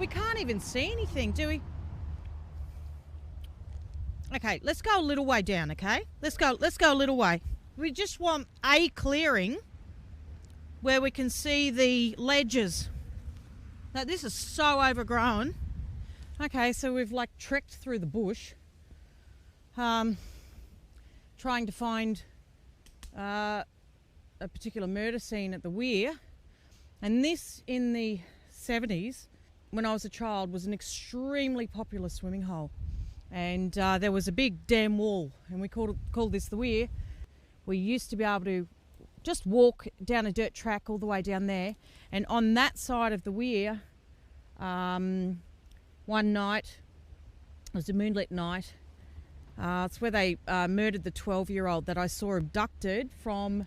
We can't even see anything, do we? Okay, let's go a little way down, okay? Let's go a little way. We just want a clearing where we can see the ledges. Now, this is so overgrown. Okay, so we've like trekked through the bush, trying to find a particular murder scene at the weir. And this, in the 70s, when I was a child, was an extremely popular swimming hole. And there was a big dam wall, and we called this the weir. We used to be able to just walk down a dirt track all the way down there. And on that side of the weir, one night, it was a moonlit night, it's where they murdered the 12-year-old that I saw abducted from,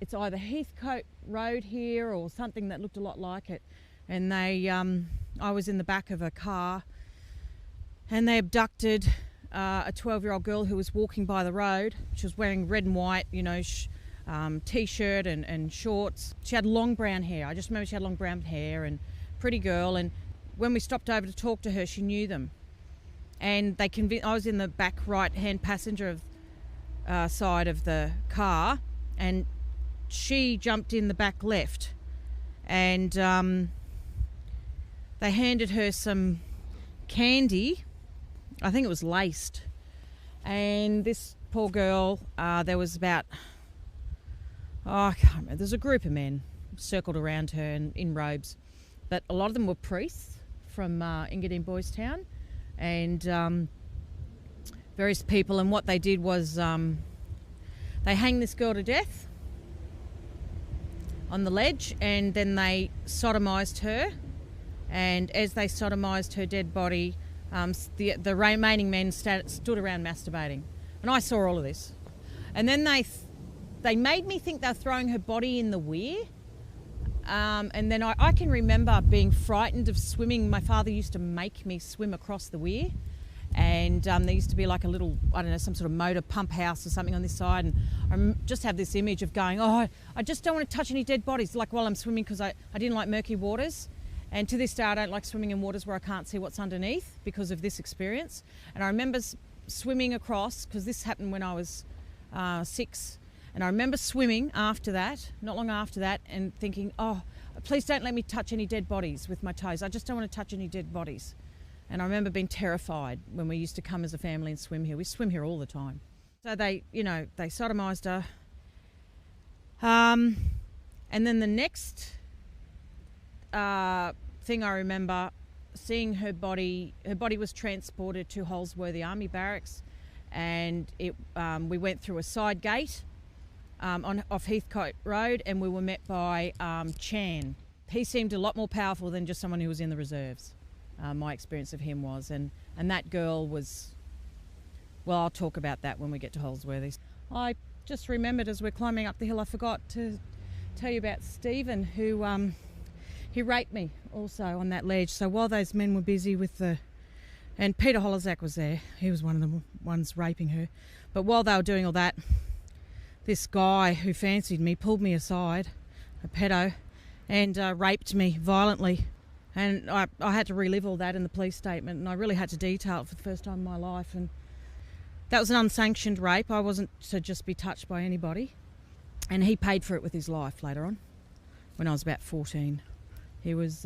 it's either Heathcote Road here or something that looked a lot like it. And I was in the back of a car, and they abducted a 12-year-old girl who was walking by the road. She was wearing red and white, t-shirt and shorts. She had long brown hair. I just remember she had long brown hair, and pretty girl. And when we stopped over to talk to her, she knew them. And I was in the back right-hand passenger side of the car, and she jumped in the back left. And they handed her some candy. I think it was laced. And this poor girl, there was about, I can't remember, there's a group of men circled around her in robes. But a lot of them were priests from Engadine Boys Town, and various people. And what they did was they hanged this girl to death on the ledge, and then they sodomised her. And as they sodomised her dead body, the remaining men stood around masturbating. And I saw all of this. And then they made me think they were throwing her body in the weir. And then I can remember being frightened of swimming. My father used to make me swim across the weir. And there used to be like a little, I don't know, some sort of motor pump house or something on this side. And I just have this image of going, I just don't want to touch any dead bodies, like while I'm swimming, because I didn't like murky waters. And to this day, I don't like swimming in waters where I can't see what's underneath because of this experience. And I remember swimming across, because this happened when I was 6. And I remember swimming after that, not long after that, and thinking, please don't let me touch any dead bodies with my toes. I just don't want to touch any dead bodies. And I remember being terrified when we used to come as a family and swim here. We swim here all the time. So they sodomised her. And then the next thing I remember, seeing her body was transported to Holsworthy Army Barracks, and we went through a side gate off Heathcote Road, and we were met by Chan. He seemed a lot more powerful than just someone who was in the reserves. My experience of him was, and that girl was, well, I'll talk about that when we get to Holsworthy. I just remembered as we're climbing up the hill, I forgot to tell you about Stephen, who he raped me also on that ledge. So while those men were busy with and Peter Holozak was there, he was one of the ones raping her. But while they were doing all that, this guy who fancied me pulled me aside, a pedo, and raped me violently. And I had to relive all that in the police statement, and I really had to detail it for the first time in my life. And that was an unsanctioned rape. I wasn't to just be touched by anybody. And he paid for it with his life later on, when I was about 14. He was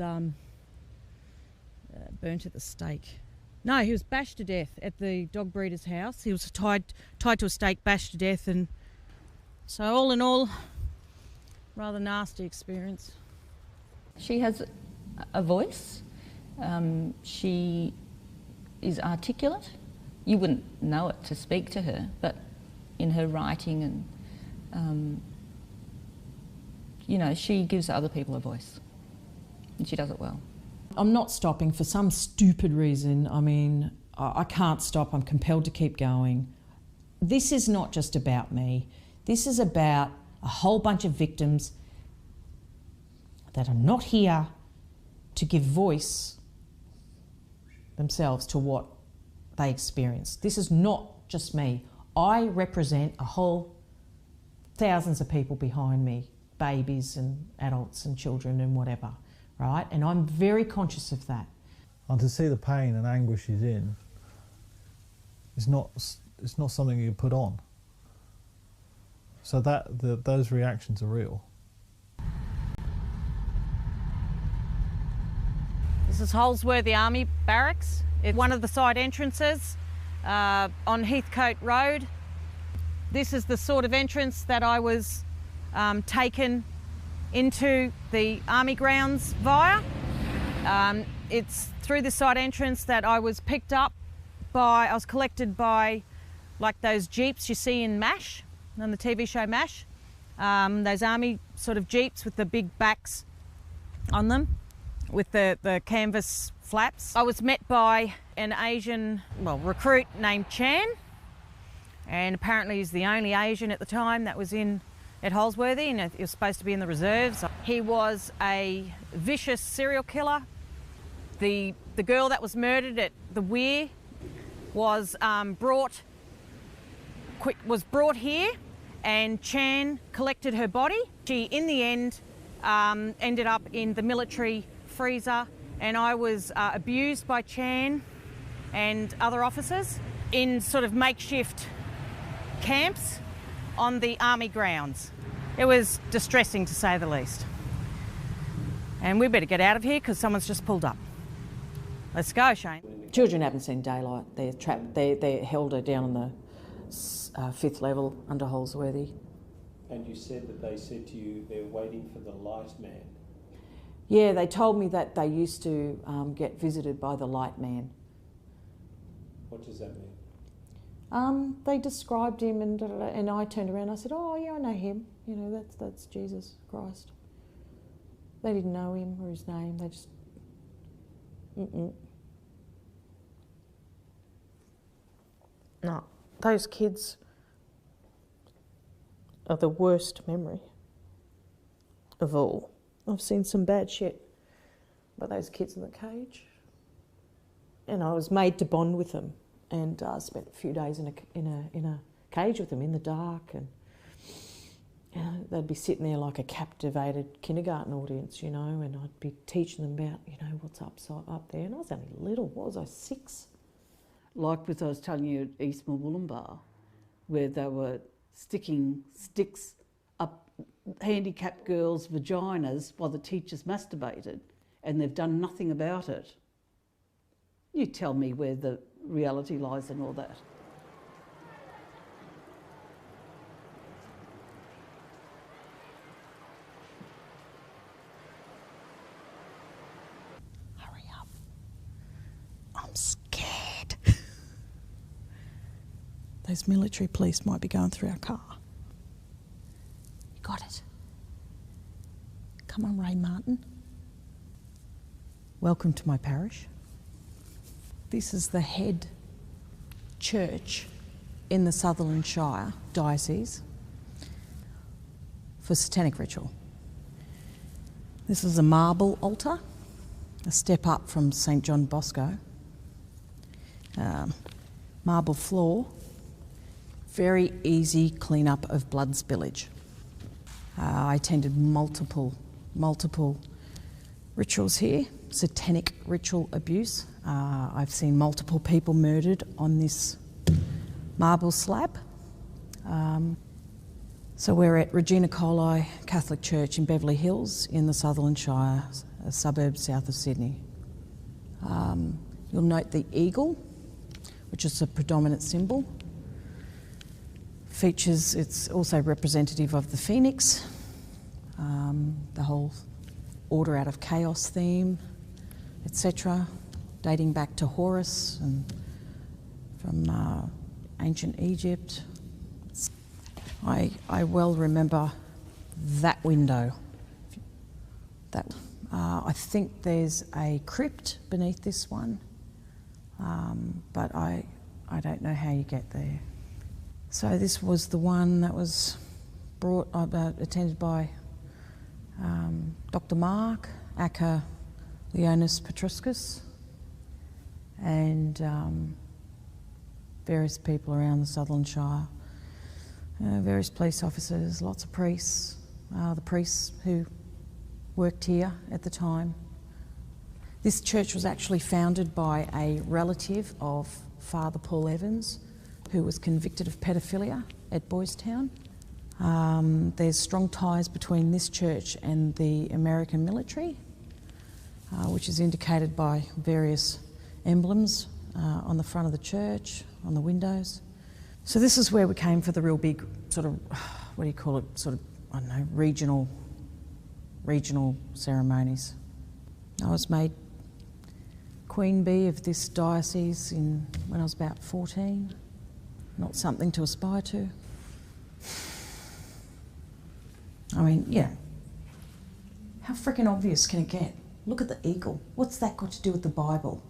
burnt at the stake. No, he was bashed to death at the dog breeder's house. He was tied to a stake, bashed to death. And so all in all, rather nasty experience. She has a voice. She is articulate. You wouldn't know it to speak to her, but in her writing and, she gives other people a voice. And she does it well. I'm not stopping for some stupid reason. I mean, I can't stop. I'm compelled to keep going. This is not just about me. This is about a whole bunch of victims that are not here to give voice themselves to what they experienced. This is not just me. I represent a whole thousands of people behind me, babies and adults and children and whatever, right? And I'm very conscious of that. And to see the pain and anguish he's in, it's not something you put on. So those reactions are real. This is Holsworthy Army Barracks. It's one of the side entrances on Heathcote Road. This is the sort of entrance that I was taken into the army grounds via. It's through the side entrance that I was picked up by, I was collected by like those jeeps you see in MASH, on the TV show MASH. Those army sort of jeeps with the big backs on them, with the canvas flaps. I was met by an Asian, recruit named Chan, and apparently he's the only Asian at the time that was at Holsworthy, and he was supposed to be in the reserves. He was a vicious serial killer. The girl that was murdered at the Weir was brought here, and Chan collected her body. She, in the end, ended up in the military freezer, and I was abused by Chan and other officers in sort of makeshift camps on the army grounds. It was distressing, to say the least. And we better get out of here because someone's just pulled up. Let's go, Shane. Children haven't seen daylight. They're trapped. They're held down on the 5th level under Holsworthy. And you said that they said to you they're waiting for the light man. Yeah, they told me that they used to get visited by the light man. What does that mean? They described him, and I turned around and I said, oh yeah, I know him. You know, that's Jesus Christ. They didn't know him or his name. They just, No, those kids are the worst memory of all. I've seen some bad shit, but those kids in the cage, and I was made to bond with them, and spent a few days in a cage with them in the dark, and they'd be sitting there like a captivated kindergarten audience, you know, and I'd be teaching them about, you know, what's up there, and I was only little. What was I, 6? Like with I was telling you at East Wollumbar, where they were sticking sticks up handicapped girls' vaginas while the teachers masturbated, and they've done nothing about it. You tell me where the reality lies in all that. Hurry up. I'm scared. Those military police might be going through our car. You got it. Come on, Ray Martin. Welcome to my parish. This is the head church in the Sutherland Shire Diocese for satanic ritual. This is a marble altar, a step up from St John Bosco. Marble floor, very easy clean-up of blood spillage. I attended multiple rituals here, satanic ritual abuse. I've seen multiple people murdered on this marble slab. So we're at Regina Coli Catholic Church in Beverly Hills in the Sutherland Shire, a suburb south of Sydney. You'll note the eagle, which is a predominant symbol. Features, it's also representative of the phoenix, the whole order out of chaos theme, etc., dating back to Horus and from ancient Egypt. I well remember that window. I think there's a crypt beneath this one, but I don't know how you get there. So this was the one that was attended by Dr. Mark, Aka Leonis Petruscus, and various people around the Sutherland Shire, various police officers, lots of priests, the priests who worked here at the time. This church was actually founded by a relative of Father Paul Evans, who was convicted of pedophilia at Boys Town. There's strong ties between this church and the American military, which is indicated by various emblems on the front of the church, on the windows. So this is where we came for the real big sort of, what do you call it, sort of, I don't know, regional ceremonies. I was made Queen Bee of this diocese when I was about 14. Not something to aspire to. I mean, yeah. How freaking obvious can it get? Look at the eagle. What's that got to do with the Bible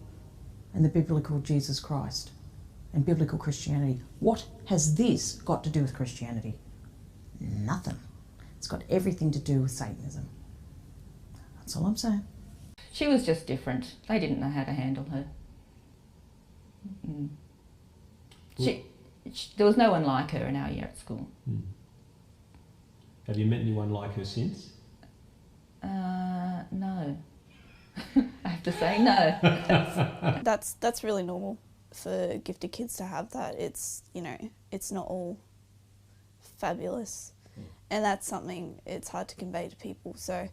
and the biblical Jesus Christ and biblical Christianity? What has this got to do with Christianity? Nothing. It's got everything to do with Satanism. That's all I'm saying. She was just different. They didn't know how to handle her. There was no one like her in our year at school. Have you met anyone like her since? No. I have to say no. That's really normal for gifted kids to have that. It's, you know, it's not all fabulous. And that's something it's hard to convey to people. So,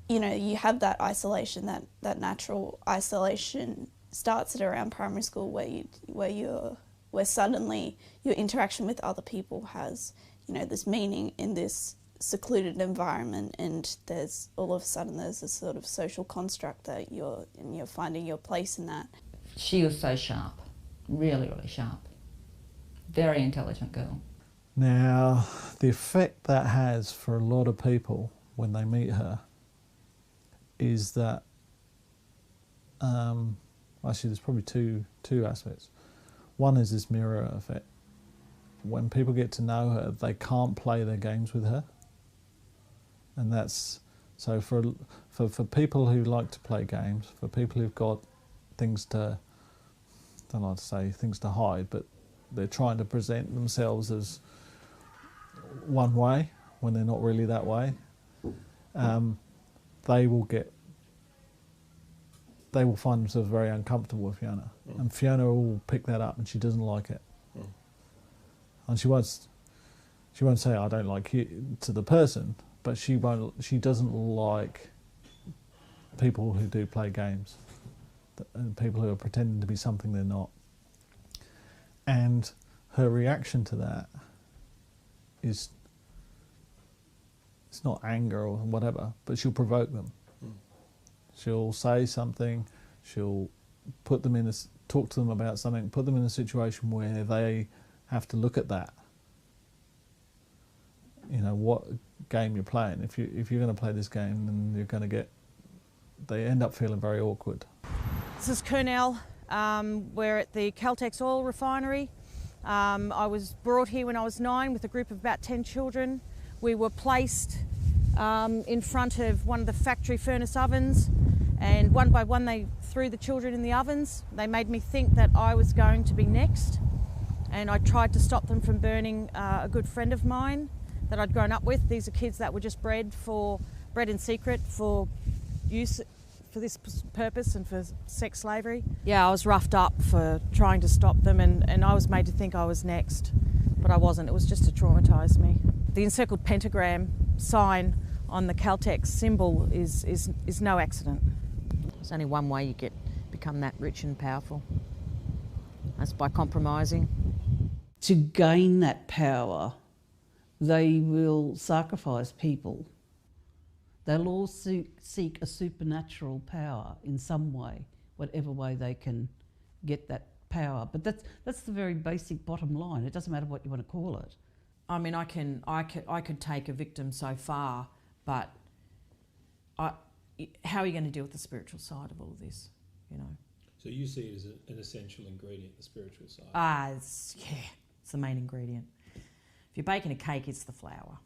you know, you have that isolation, that natural isolation starts at around primary school where suddenly your interaction with other people has, you know, this meaning in this secluded environment, and there's all of a sudden there's a sort of social construct that you're finding your place in that. She was so sharp, really, really sharp. Very intelligent girl. Now, the effect that has for a lot of people when they meet her is that, actually there's probably two aspects. One is this mirror effect. When people get to know her, they can't play their games with her. And that's, so for people who like to play games, for people who've got things to, I don't like to say things to hide, but they're trying to present themselves as one way when they're not really that way, they will find themselves very uncomfortable with Fiona. And Fiona will pick that up, and she doesn't like it. And she won't say, I don't like you to the person, but she doesn't like people who do play games, and people who are pretending to be something they're not. And her reaction to that is, it's not anger or whatever, but she'll provoke them. She'll say something, she'll talk to them about something, put them in a situation where they have to look at that. You know, what game you're playing. If you're going to play this game, then you're going to they end up feeling very awkward. This is Kurnell. We're at the Caltex oil refinery. I was brought here when I was 9 with a group of about 10 children. We were placed in front of one of the factory furnace ovens, and one by one they threw the children in the ovens. They made me think that I was going to be next, and I tried to stop them from burning a good friend of mine that I'd grown up with. These are kids that were just bred in secret for use for this purpose and for sex slavery. Yeah, I was roughed up for trying to stop them, and I was made to think I was next, but I wasn't. It was just to traumatise me. The encircled pentagram sign on the Caltex symbol is no accident. There's only one way you become that rich and powerful. That's by compromising. To gain that power, they will sacrifice people. They'll all seek a supernatural power in some way, whatever way they can get that power. But that's the very basic bottom line. It doesn't matter what you want to call it. I mean, I could take a victim so far, but how are you going to deal with the spiritual side of all of this? You know. So you see it as an essential ingredient, the spiritual side. It's the main ingredient. If you're baking a cake, it's the flour.